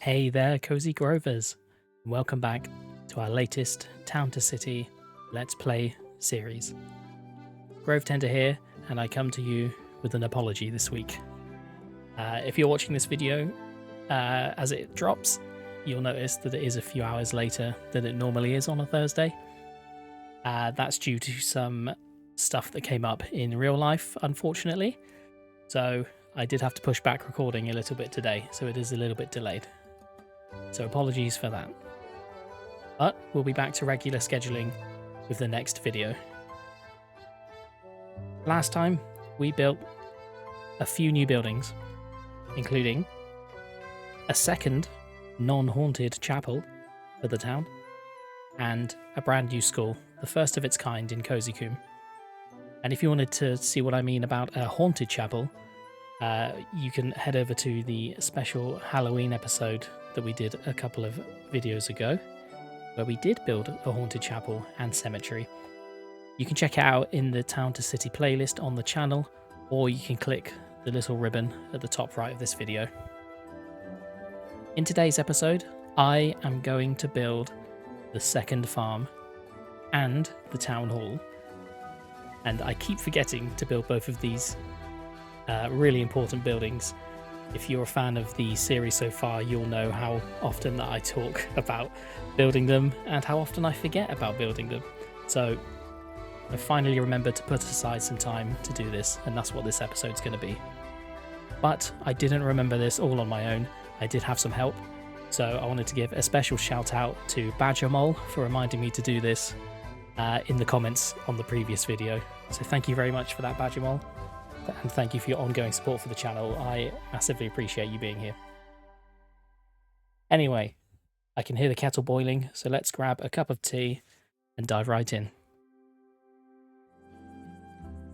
Hey there, Cozy Grovers. Welcome back to our latest Town to City Let's Play series. Grove Tender here, and I come to you with an apology this week. If you're watching this video as it drops, you'll notice that it is a few hours later than it normally is on a Thursday. That's due to some stuff that came up in real life, unfortunately. So I did have to push back recording a little bit today, so it is a little bit delayed. So apologies for that. But we'll be back to regular scheduling with the next video. Last time, we built a few new buildings, including a second non-haunted chapel for the town, and a brand new school, the first of its kind in Cosy. And if you wanted to see what I mean about a haunted chapel, you can head over to the special Halloween episode that we did a couple of videos ago, where we did build a haunted chapel and cemetery. You can check it out in the Town to City playlist on the channel, or you can click the little ribbon at the top right of this video. In today's episode, I am going to build the second farm and the town hall, and I keep forgetting to build both of these really important buildings. If you're a fan of the series so far, you'll know how often that I talk about building them and how often I forget about building them. So I finally remembered to put aside some time to do this, and that's what this episode's going to be. But I didn't remember this all on my own. I did have some help, so I wanted to give a special shout out to Badger Mole for reminding me to do this in the comments on the previous video. So thank you very much for that, Badger Mole. And thank you for your ongoing support for the channel. I massively appreciate you being here. Anyway, I can hear the kettle boiling, so let's grab a cup of tea and dive right in.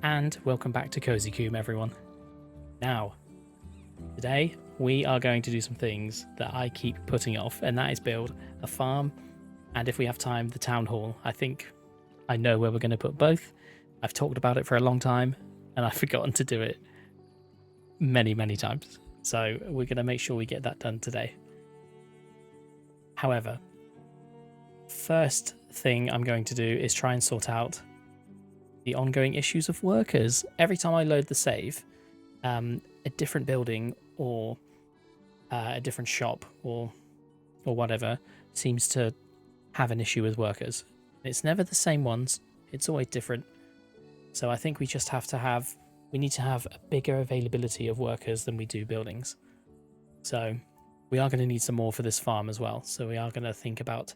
And welcome back to Cosy, everyone. Now, today we are going to do some things that I keep putting off, and that is build a farm, and if we have time, the town hall. I think I know where we're going to put both. I've talked about it for a long time, and I've forgotten to do it many times. So we're going to make sure we get that done today. However, first thing I'm going to do is try and sort out the ongoing issues of workers. Every time I load the save, a different building or a different shop or whatever seems to have an issue with workers. It's never the same ones. It's always different. So I think we just have to we need to have a bigger availability of workers than we do buildings. So we are going to need some more for this farm as well. So we are going to think about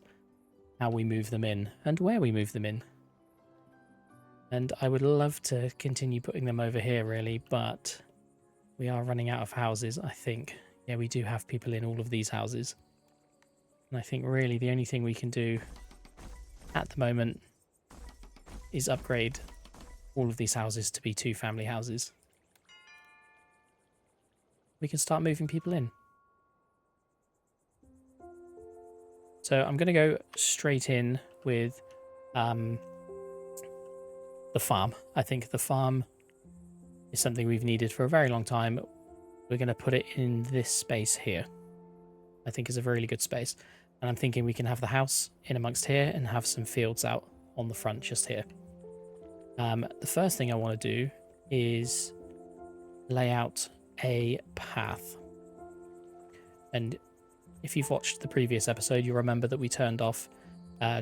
how we move them in and where we move them in. And I would love to continue putting them over here really, but we are running out of houses, I think. Yeah, we do have people in all of these houses. And I think really the only thing we can do at the moment is upgrade all of these houses to be two-family houses. We can start moving people in. So I'm going to go straight in with the farm. I think the farm is something we've needed for a very long time. We're going to put it in this space here. I think is a really good space. And I'm thinking we can have the house in amongst here and have some fields out on the front just here. The first thing I want to do is lay out a path. And if you've watched the previous episode, you'll remember that we turned off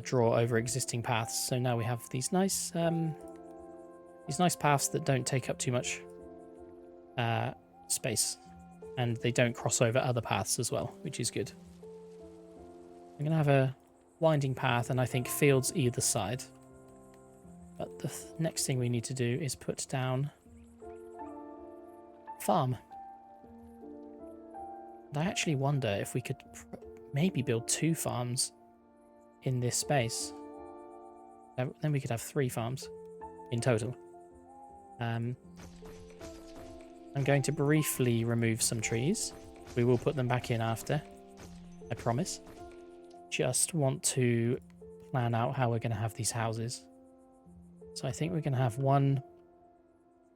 draw over existing paths. So now we have these nice paths that don't take up too much space, and they don't cross over other paths as well, which is good. I'm going to have a winding path, and I think fields either side. But the next thing we need to do is put down farm. And I actually wonder if we could maybe build two farms in this space. Then we could have 3 farms in total. I'm going to briefly remove some trees. We will put them back in after, I promise. Just want to plan out how we're going to have these houses. So I think we're going to have one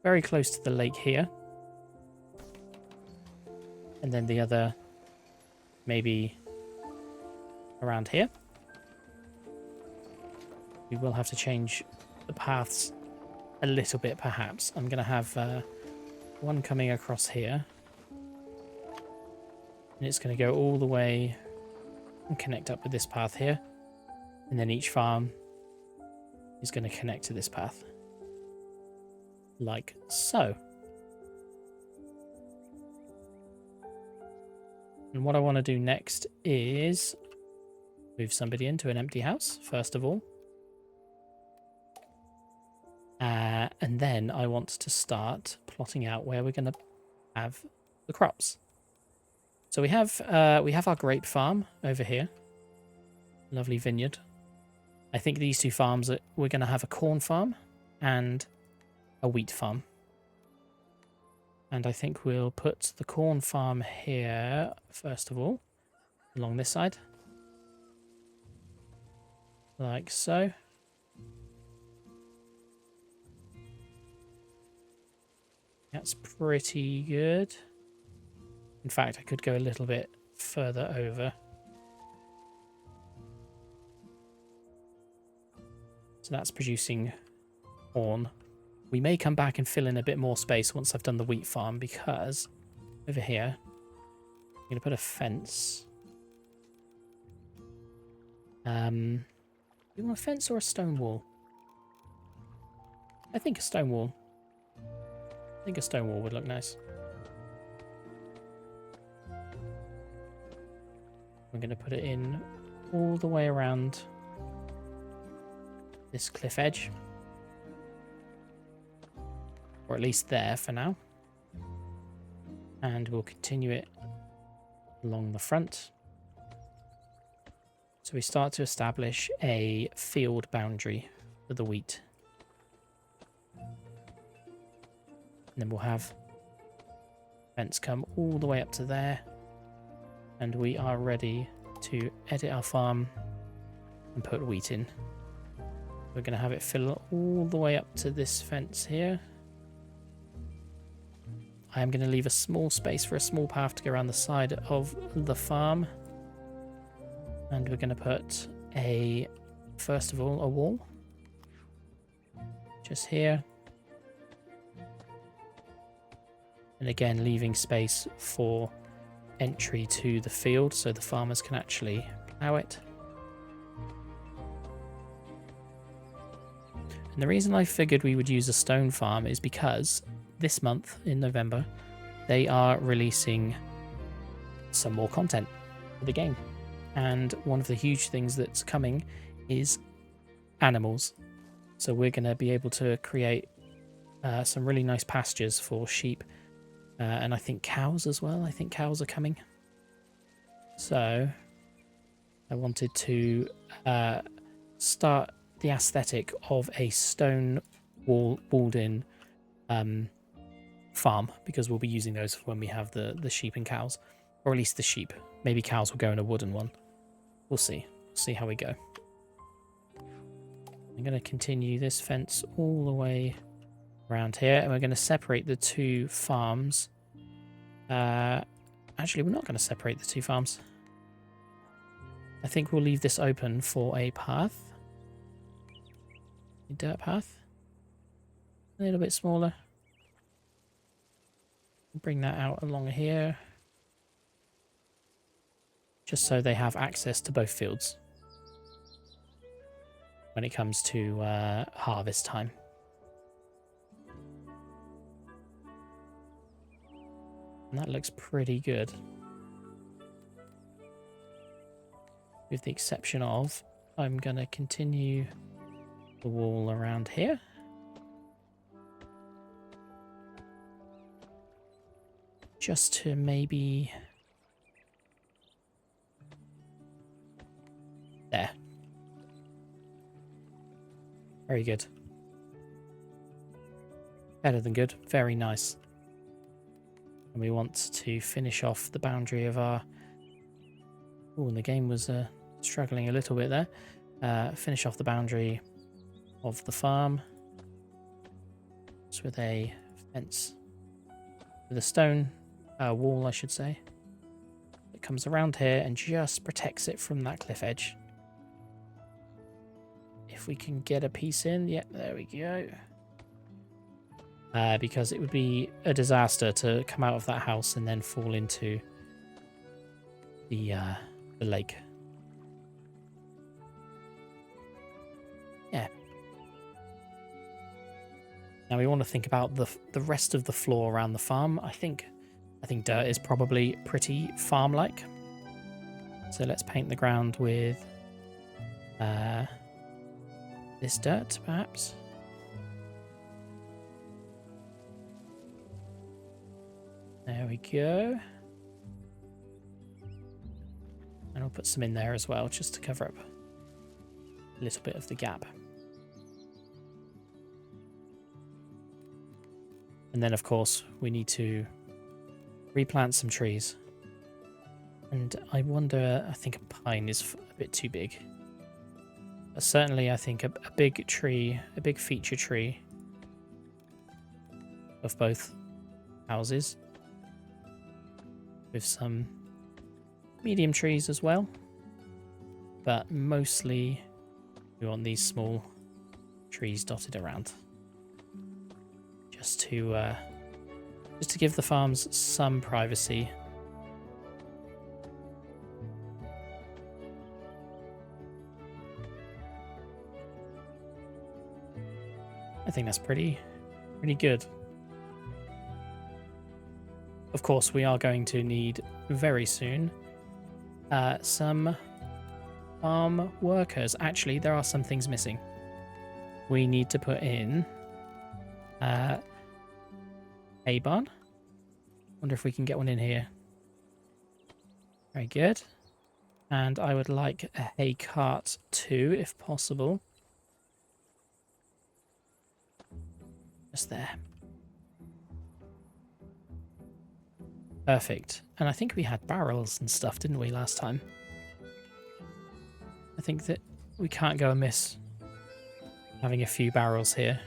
very close to the lake here. And then the other maybe around here. We will have to change the paths a little bit, perhaps. I'm going to have one coming across here. And it's going to go all the way and connect up with this path here. And then each farm is going to connect to this path. Like so. And what I want to do next is move somebody into an empty house, first of all. And then I want to start plotting out where we're going to have the crops. So we have our grape farm over here. Lovely vineyard. I think these two farms, we're going to have a corn farm and a wheat farm. And I think we'll put the corn farm here, first of all, along this side. Like so. That's pretty good. In fact, I could go a little bit further over. So that's producing corn. We may come back and fill in a bit more space once I've done the wheat farm, because over here, I'm going to put a fence. Do you want a fence or a stone wall? I think a stone wall. I think a stone wall would look nice. I'm going to put it in all the way around this cliff edge. Or at least there for now. And we'll continue it along the front. So we start to establish a field boundary for the wheat. And then we'll have fence come all the way up to there. And we are ready to edit our farm and put wheat in. We're going to have it fill all the way up to this fence here. I am going to leave a small space for a small path to go around the side of the farm. And we're going to put first of all, a wall. Just here. And again, leaving space for entry to the field so the farmers can actually plough it. And the reason I figured we would use a stone farm is because this month in November, they are releasing some more content for the game. And one of the huge things that's coming is animals. So we're going to be able to create some really nice pastures for sheep. And I think cows as well. I think cows are coming. So I wanted to start the aesthetic of a stone walled-in farm, because we'll be using those when we have the sheep and cows, or at least the sheep. Maybe cows will go in a wooden one. We'll see. We'll see how we go. I'm going to continue this fence all the way around here, and we're going to separate the two farms. Actually, we're not going to separate the two farms. I think we'll leave this open for a path. A dirt path. A little bit smaller. Bring that out along here. Just so they have access to both fields when it comes to harvest time. And that looks pretty good. With the exception of, I'm going to continue the wall around here. Just to maybe... there. Very good. Better than good. Very nice. And we want to finish off the boundary of our... oh, and the game was struggling a little bit there. Finish off the boundary of the farm. Just with a fence. With a stone wall, I should say. that comes around here and just protects it from that cliff edge. If we can get a piece in, yep, there we go. Because it would be a disaster to come out of that house and then fall into the lake. Yeah. Now we want to think about the rest of the floor around the farm. I think dirt is probably pretty farm-like. So let's paint the ground with this dirt, perhaps. There we go. And I'll put some in there as well, just to cover up a little bit of the gap. And then, of course, we need to replant some trees. And I wonder, I think a pine is a bit too big. But certainly, I think a big tree, a big feature tree of both houses, with some medium trees as well. But mostly, we want these small trees dotted around. Just to give the farms some privacy. I think that's pretty good. Of course, we are going to need very soon some farm workers. Actually, there are some things missing. We need to put in hay barn. Wonder if we can get one in here. Very good. And I would like a hay cart too, if possible. Just there. Perfect. And I think we had barrels and stuff, didn't we, last time? I think that we can't go amiss having a few barrels here.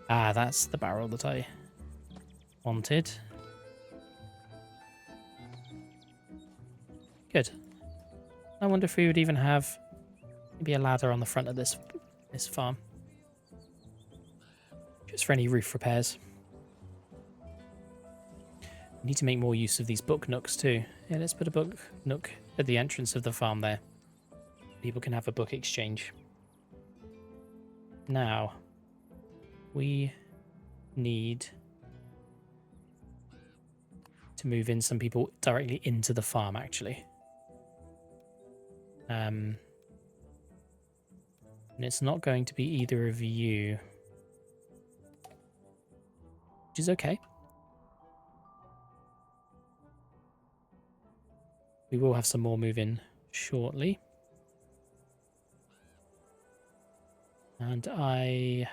Ah, that's the barrel that I wanted. Good. I wonder if we would even have maybe a ladder on the front of this farm. Just for any roof repairs. We need to make more use of these book nooks too. Yeah, let's put a book nook at the entrance of the farm there. People can have a book exchange. Now, we need to move in some people directly into the farm, actually. And it's not going to be either of you, which is okay. We will have some more move in shortly. And I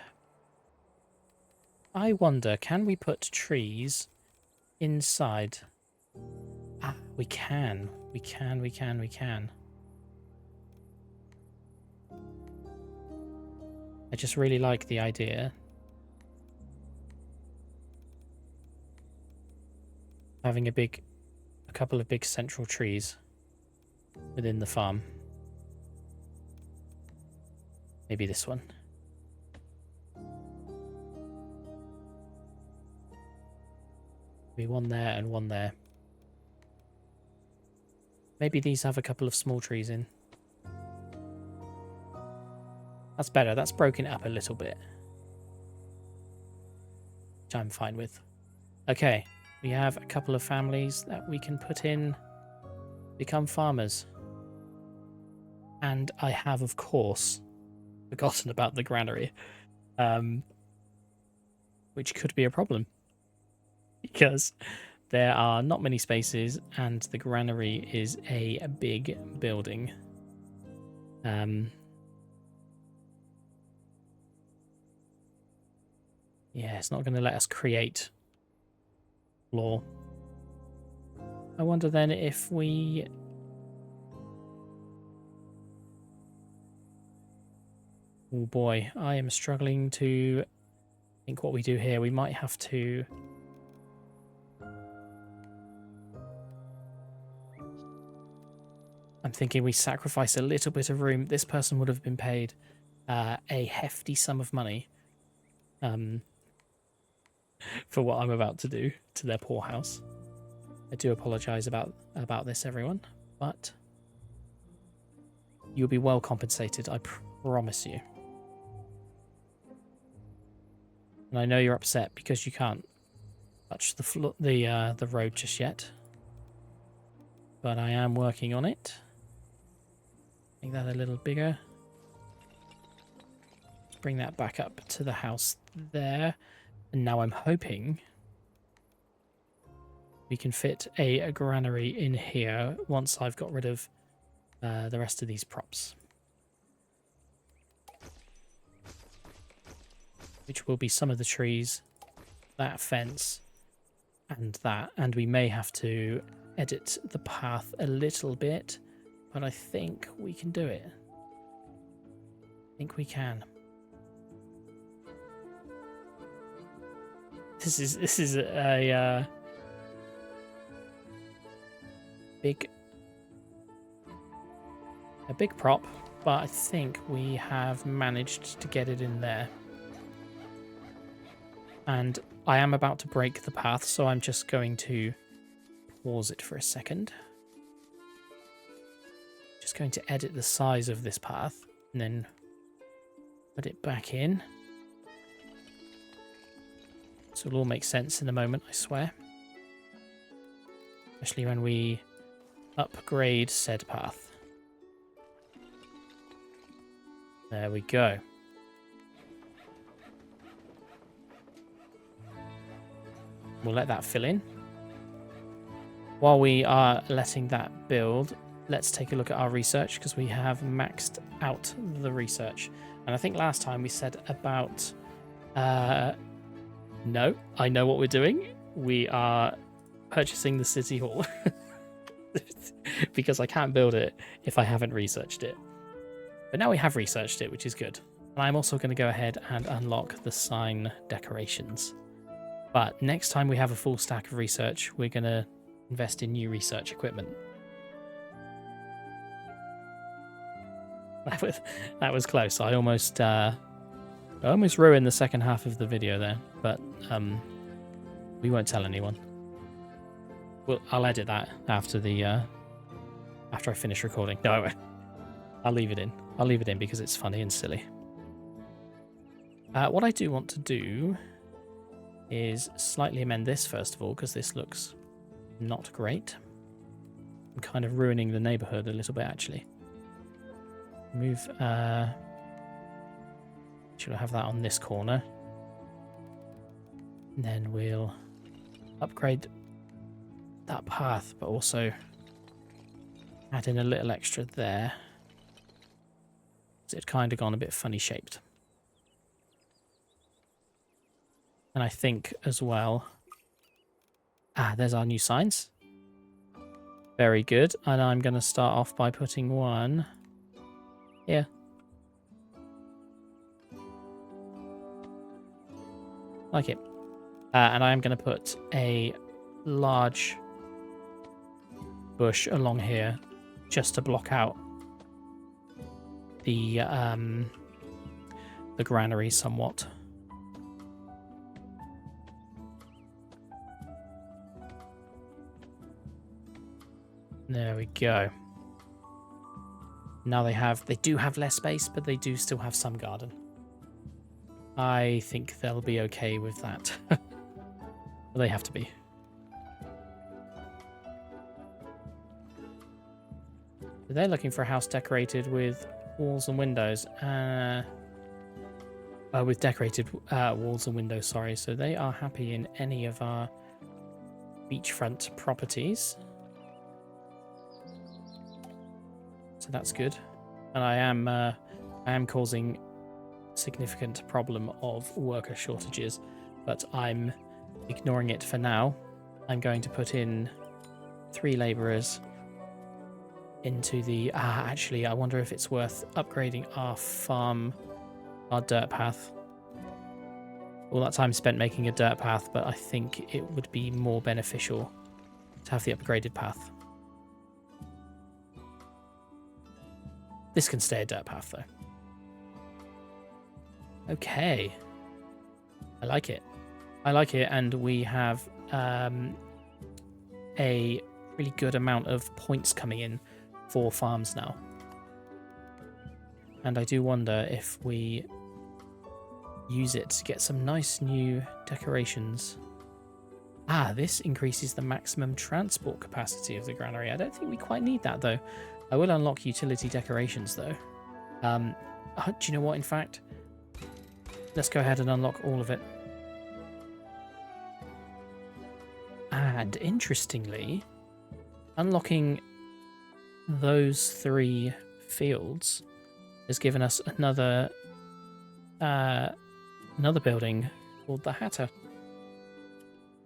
wonder, can we put trees inside? Ah, we can. We can. I just really like the idea having a couple of big central trees within the farm. Maybe this one. Maybe one there and one there. Maybe these have a couple of small trees in. That's better. That's broken it up a little bit, which I'm fine with. Okay, we have a couple of families that we can put in, become farmers. And I have, of course, forgotten about the granary, which could be a problem because there are not many spaces and the granary is a big building. Yeah, it's not going to let us create floor. I wonder then if we... Oh boy, I am struggling to think what we do here. We might have to I'm thinking we sacrifice a little bit of room. This person would have been paid a hefty sum of money for what I'm about to do to their poor house. I do apologise about this, everyone, but you'll be well compensated, I promise you. And I know you're upset because you can't touch the road just yet, but I am working on it. Make that a little bigger. Bring that back up to the house there. And now I'm hoping we can fit a granary in here once I've got rid of the rest of these props. Which will be some of the trees, that fence, and that. And we may have to edit the path a little bit, but I think we can do it. I think we can. This is a big prop, but I think we have managed to get it in there. And I am about to break the path, so I'm just going to pause it for a second. Just going to edit the size of this path and then put it back in. So it'll all make sense in a moment, I swear. Especially when we upgrade said path. There we go. We'll let that fill in. While we are letting that build, let's take a look at our research because we have maxed out the research. And I think last time we said about... No, I know what we're doing. We are purchasing the city hall because I can't build it if I haven't researched it. But now we have researched it, which is good. And I'm also going to go ahead and unlock the sign decorations. But next time we have a full stack of research, we're going to invest in new research equipment. That was close. I almost ruined the second half of the video there, but we won't tell anyone. Well, I'll edit that after I finish recording. No, I won't. I'll leave it in. I'll leave it in because it's funny and silly. What I do want to do is slightly amend this first of all, because this looks not great. I'm kind of ruining the neighborhood a little bit, actually. Move... should I have that on this corner? And then we'll upgrade that path, but also add in a little extra there. It's kind of gone a bit funny shaped. And I think as well... there's our new signs. Very good. And I'm going to start off by putting one here. Like it. And I am going to put a large bush along here just to block out the granary somewhat. There we go. Now they do have less space, but they do still have some garden. I think they'll be okay with that. They have to be. They're looking for a house decorated with walls and windows. With decorated walls and windows, sorry. So they are happy in any of our beachfront properties. So that's good. And I am causing significant problem of worker shortages, but I'm ignoring it for now. I'm going to put in 3 laborers into the... actually, I wonder if it's worth upgrading our farm, our dirt path. All that time spent making a dirt path, but I think it would be more beneficial to have the upgraded path. This can stay a dirt path, though. Okay. I like it. I like it, and we have a really good amount of points coming in for farms now. And I do wonder if we use it to get some nice new decorations. Ah, this increases the maximum transport capacity of the granary. I don't think we quite need that, though. I will unlock utility decorations, though. Do you know what, in fact? Let's go ahead and unlock all of it. And interestingly, unlocking those 3 fields has given us another building called the Hatter,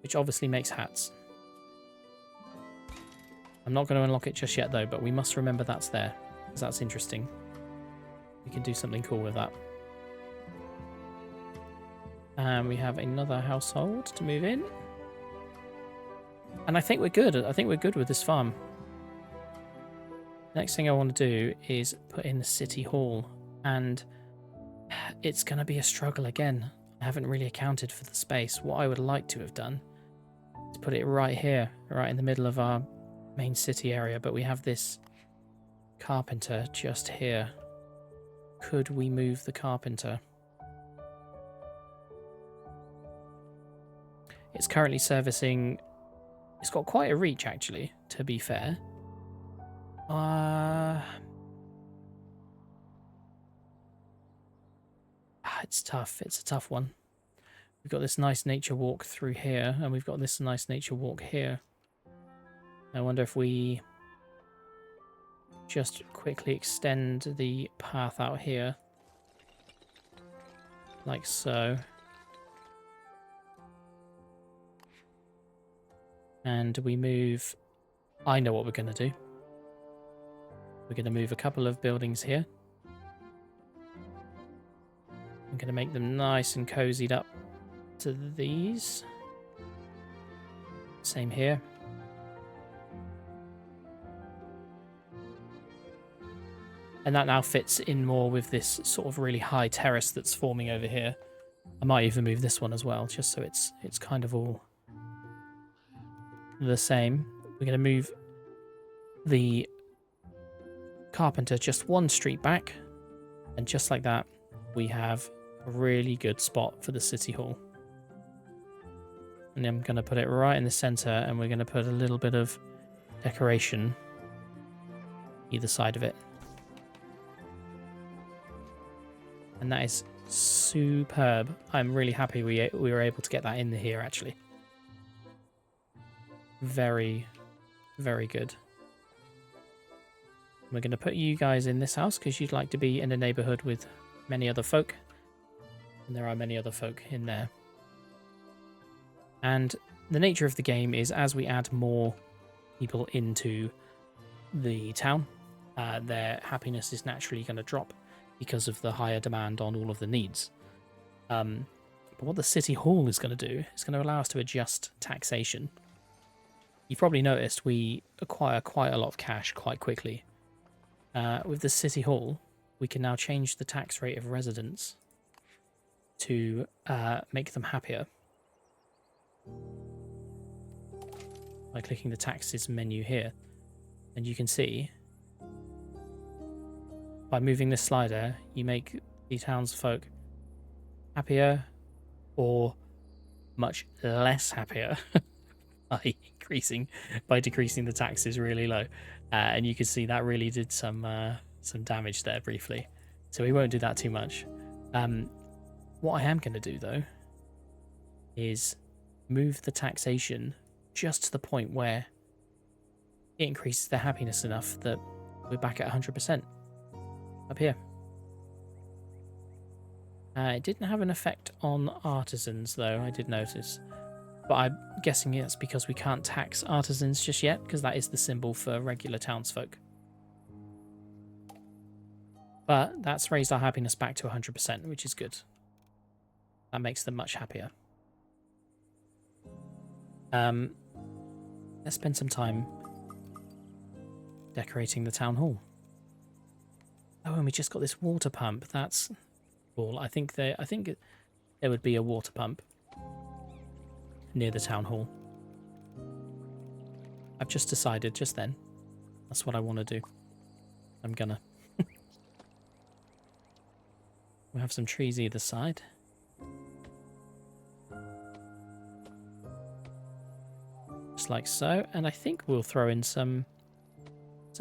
which obviously makes hats. I'm not going to unlock it just yet, though, but we must remember that's there, because that's interesting. We can do something cool with that. And we have another household to move in. And I think we're good. I think we're good with this farm. Next thing I want to do is put in the city hall. And it's going to be a struggle again. I haven't really accounted for the space. What I would like to have done is put it right here, right in the middle of our main city area. But we have this carpenter just here. Could we move the carpenter? It's currently servicing... It's got quite a reach, actually, to be fair. It's tough. It's a tough one. We've got this nice nature walk through here, and we've got this nice nature walk here. I wonder if we just quickly extend the path out here. Like so. And we move... I know what we're going to do. We're going to move a couple of buildings here. I'm going to make them nice and cozied up to these. Same here. And that now fits in more with this sort of really high terrace that's forming over here. I might even move this one as well, just so it's kind of all the same. We're going to move the carpenter just 1 street back, and just like that we have a really good spot for the city hall. And I'm going to put it right in the center, and we're going to put a little bit of decoration either side of it. And that is superb. I'm really happy we were able to get that in here, actually. Very, very good. We're going to put you guys in this house because you'd like to be in a neighborhood with many other folk. And there are many other folk in there. And the nature of the game is, as we add more people into the town, their happiness is naturally going to drop because of the higher demand on all of the needs. But what the city hall is going to do is going to allow us to adjust taxation. You've probably noticed we acquire quite a lot of cash quite quickly. With the city hall, we can now change the tax rate of residents to make them happier by clicking the taxes menu here. And you can see, by moving this slider, you make the townsfolk happier or much less happier by decreasing the taxes really low. And you can see that really did some damage there briefly. So we won't do that too much. What I am going to do, though, is move the taxation just to the point where it increases their happiness enough that we're back at 100% up here. It didn't have an effect on artisans, though, I did notice. But I'm guessing it's because we can't tax artisans just yet, because that is the symbol for regular townsfolk. But that's raised our happiness back to 100%, which is good. That makes them much happier. Let's spend some time decorating the town hall. Oh, and we just got this water pump. That's cool. I think there would be a water pump near the town hall. I've just decided just then. That's what I want to do. I'm gonna. We have some trees either side. Just like so. And I think we'll throw in some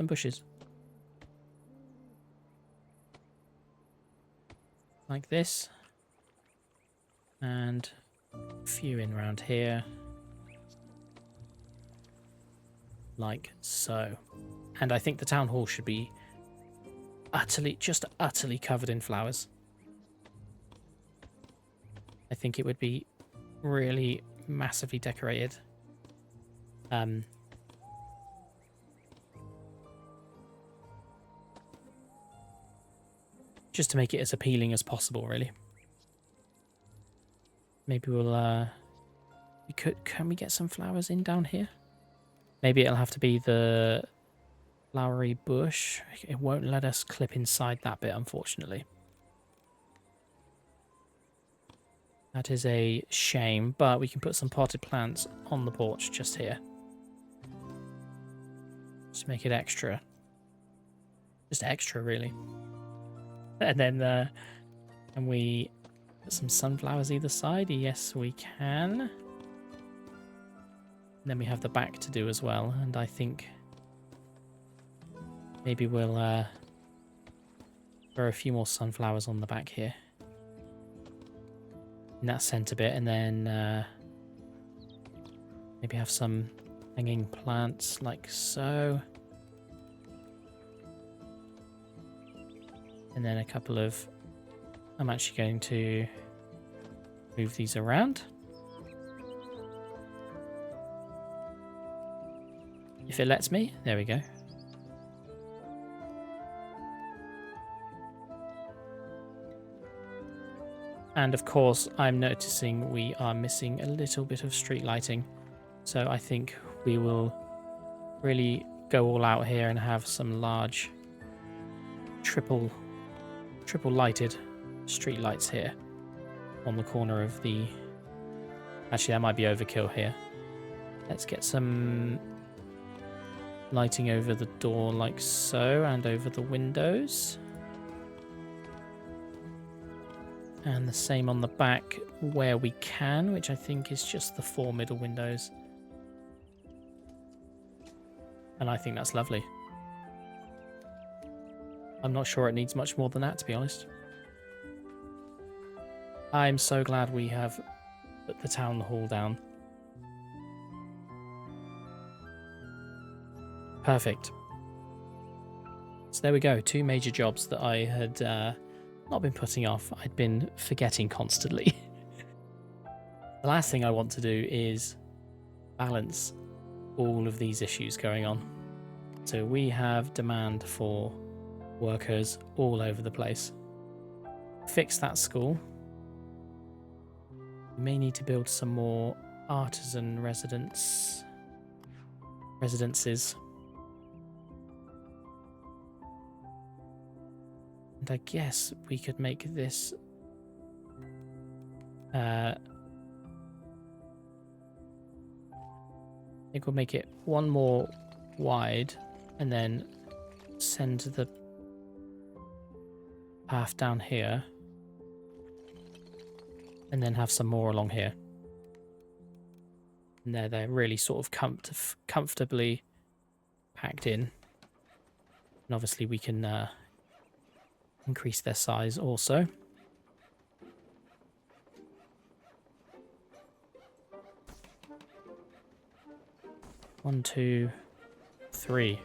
bushes. Like this. And a few in around here. Like so. And I think the town hall should be just utterly covered in flowers. I think it would be really massively decorated. Just to make it as appealing as possible, really. Maybe we'll can we get some flowers in down here? Maybe it'll have to be the flowery bush. It won't let us clip inside that bit, unfortunately. That is a shame, but we can put some potted plants on the porch just here. Just make it extra. Just extra, really. And then, can we put some sunflowers either side? Yes, we can. And then we have the back to do as well, and I think maybe we'll throw a few more sunflowers on the back here. In that centre bit, and then maybe have some hanging plants like so. And then a couple of... I'm actually going to move these around. If it lets me. There we go. And of course, I'm noticing we are missing a little bit of street lighting. So I think we will really go all out here and have some large triple lighted street lights here on the corner of the... Actually, that might be overkill here. Let's get some lighting over the door like so, and over the windows. And the same on the back where we can, which I think is just the 4 middle windows. And I think that's lovely. I'm not sure it needs much more than that, to be honest. I'm so glad we have put the town hall down. Perfect. So there we go. 2 major jobs that I had not been putting off. I'd been forgetting constantly. The last thing I want to do is balance all of these issues going on. So we have demand for workers all over the place. Fix that school. We may need to build some more artisan residences. And I guess we could make this I think we'll make it 1 more wide and then send the path down here and then have some more along here. And they're really sort of comfortably packed in. And obviously we can increase their size also. One, 2, 3.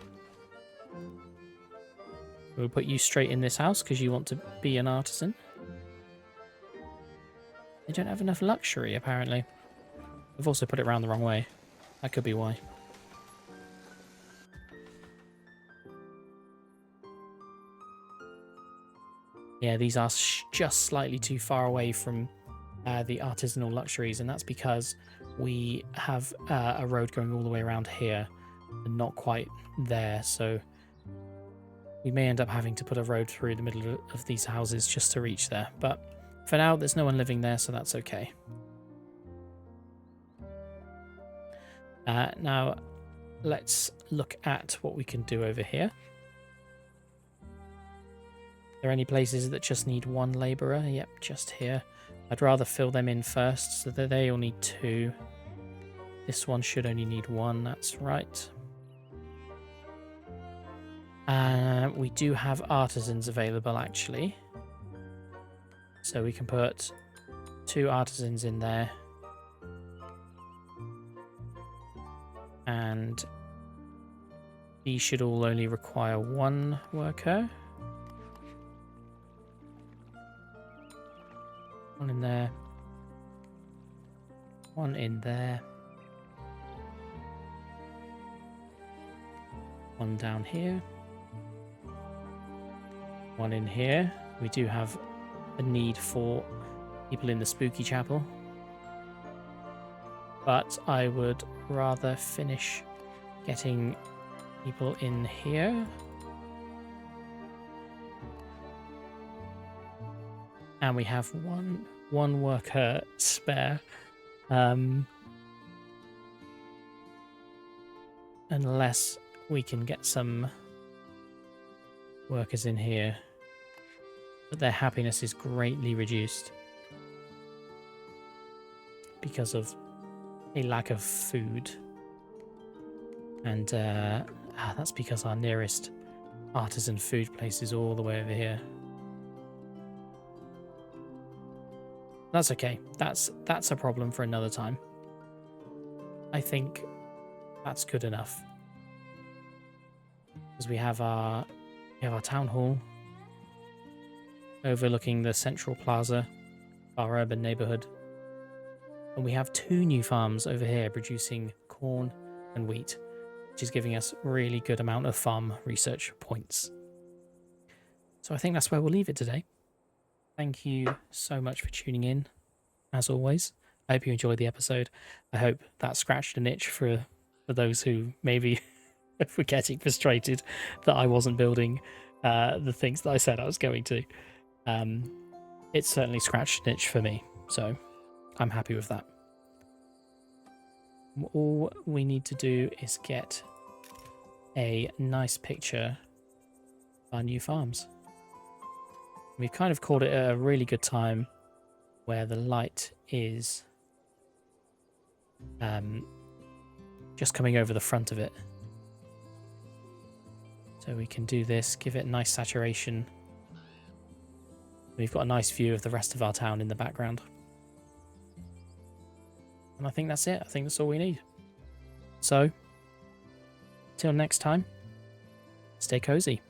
We'll put you straight in this house because you want to be an artisan. They don't have enough luxury, apparently. I've also put it around the wrong way. That could be why. Yeah, these are just slightly too far away from the artisanal luxuries, and that's because we have a road going all the way around here and not quite there, so We may end up having to put a road through the middle of these houses just to reach there. But for now, there's no one living there, so that's okay. Now, let's look at what we can do over here. Are there any places that just need one labourer? Yep, just here. I'd rather fill them in first, so that they all need 2. This one should only need 1, that's right. We do have artisans available, actually. So we can put 2 artisans in there. And these should all only require 1 worker. 1 in there. 1 in there. 1 down here. 1 in here. We do have a need for people in the spooky chapel. But I would rather finish getting people in here. And we have one worker spare. Unless we can get some workers in here. But their happiness is greatly reduced because of a lack of food. And that's because our nearest artisan food place is all the way over here. That's okay. That's a problem for another time. I think that's good enough. Because we have our town hall overlooking the central plaza, our urban neighborhood. And we have 2 new farms over here producing corn and wheat, which is giving us a really good amount of farm research points. So I think that's where we'll leave it today. Thank you so much for tuning in, as always. I hope you enjoyed the episode. I hope that scratched an itch for those who maybe were getting frustrated that I wasn't building the things that I said I was going to. It certainly scratched an itch for me, so I'm happy with that. All we need to do is get a nice picture of our new farms. We've kind of called it a really good time where the light is just coming over the front of it. So we can do this, give it nice saturation. We've got a nice view of the rest of our town in the background. And I think that's it. I think that's all we need. So, till next time, stay cozy.